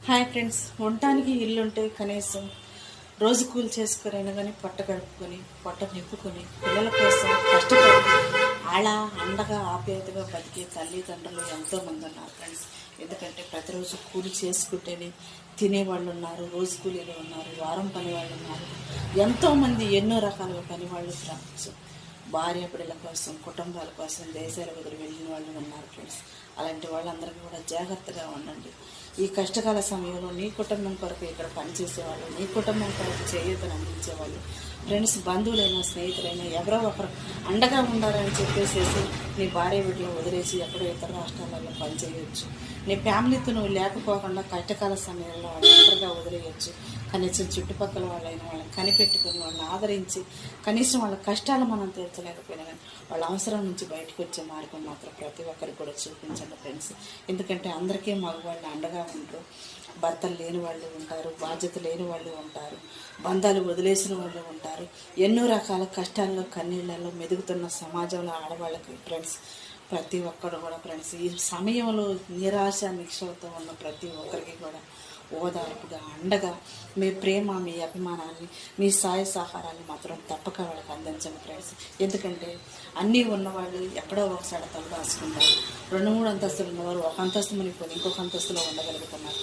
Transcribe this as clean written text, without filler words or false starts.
Hi friends, ఉండటానికి ఇల్లుంటే కనీసం రోజు కూలి చేసుకునైనా కానీ పొట్ట గడుపుకొని పొట్ట నింపుకొని పిల్లల కోసం కష్టపడి అలా అండగా ఆప్యాయతగా బతికే తల్లిదండ్రులు ఎంతోమంది ఉన్నారు ఫ్రెండ్స్. ఎందుకంటే ప్రతిరోజు కూలి చేసుకుంటేనే తినేవాళ్ళు ఉన్నారు, రోజు కూలీలు ఉన్నారు, వారం పని వాళ్ళు ఉన్నారు, ఎంతోమంది ఎన్నో రకాలుగా పని వాళ్ళు ఫ్రెండ్స్. భార్య బిడ్డల కోసం, కుటుంబాల కోసం దేశాల వదిలి వెళ్ళిన వాళ్ళు ఉన్నారు ఫ్రెండ్స్. అలాంటి వాళ్ళందరికీ కూడా జాగ్రత్తగా ఉండండి. ఈ కష్టకాల సమయంలో నీ కుటుంబం కొరకు ఇక్కడ పనిచేసేవాళ్ళు, నీ కుటుంబం కొరకు చేయూతను అందించేవాళ్ళు ఫ్రెండ్స్, బంధువులైనా స్నేహితులైనా ఎవరో ఒకరు అండగా ఉండాలని చెప్పేసి నీ భార్య బిడ్డలు వదిలేసి ఎక్కడో ఇతర రాష్ట్రాలలో పనిచేయవచ్చు. నీ ఫ్యామిలీతో నువ్వు లేకపోకుండా కష్టకాల సమయంలో వాళ్ళు ఒంటరిగా వదిలేయచ్చు. కనీసం చుట్టుపక్కల వాళ్ళైన వాళ్ళని కనిపెట్టుకొని వాళ్ళని ఆదరించి కనీసం వాళ్ళ కష్టాలు మనం తీర్చలేకపోయినా కానీ వాళ్ళ అవసరం నుంచి బయటకు వచ్చే మార్గం మాత్రం ప్రతి ఒక్కరికి కూడా చూపించండి ఫ్రెండ్స్. ఎందుకంటే అందరికీ మగవాళ్ళు అండగా ఉంటారు, భర్తలు లేని వాళ్ళు ఉంటారు, బాధ్యత లేని వాళ్ళు ఉంటారు, బంధాలు వదిలేసిన వాళ్ళు ఉంటారు. ఎన్నో రకాల కష్టాల్లో కన్నీళ్ళలో మెదుగుతున్న సమాజంలో ఆడవాళ్ళకి ఫ్రెండ్స్ ప్రతి ఒక్కరు కూడా ఫ్రెండ్స్ ఈ సమయంలో నిరాశ నిక్షేపంతో ఉన్న ప్రతి ఒక్కరికి కూడా ఓదార్పుగా అండగా మీ ప్రేమ, మీ అభిమానాన్ని, మీ సాయ సహకారాన్ని మాత్రం తప్పక వాళ్ళకి అందించండి ఫ్రెండ్స్. ఎందుకంటే అన్నీ ఉన్నవాళ్ళు ఎక్కడో ఒకసారి తల దాచుకుంటారు. 2-3 అంతస్తులు ఉన్నవారు ఒక అంతస్తు మునిగిపోయి ఇంకొక అంతస్తులో ఉండగలుగుతున్నారు.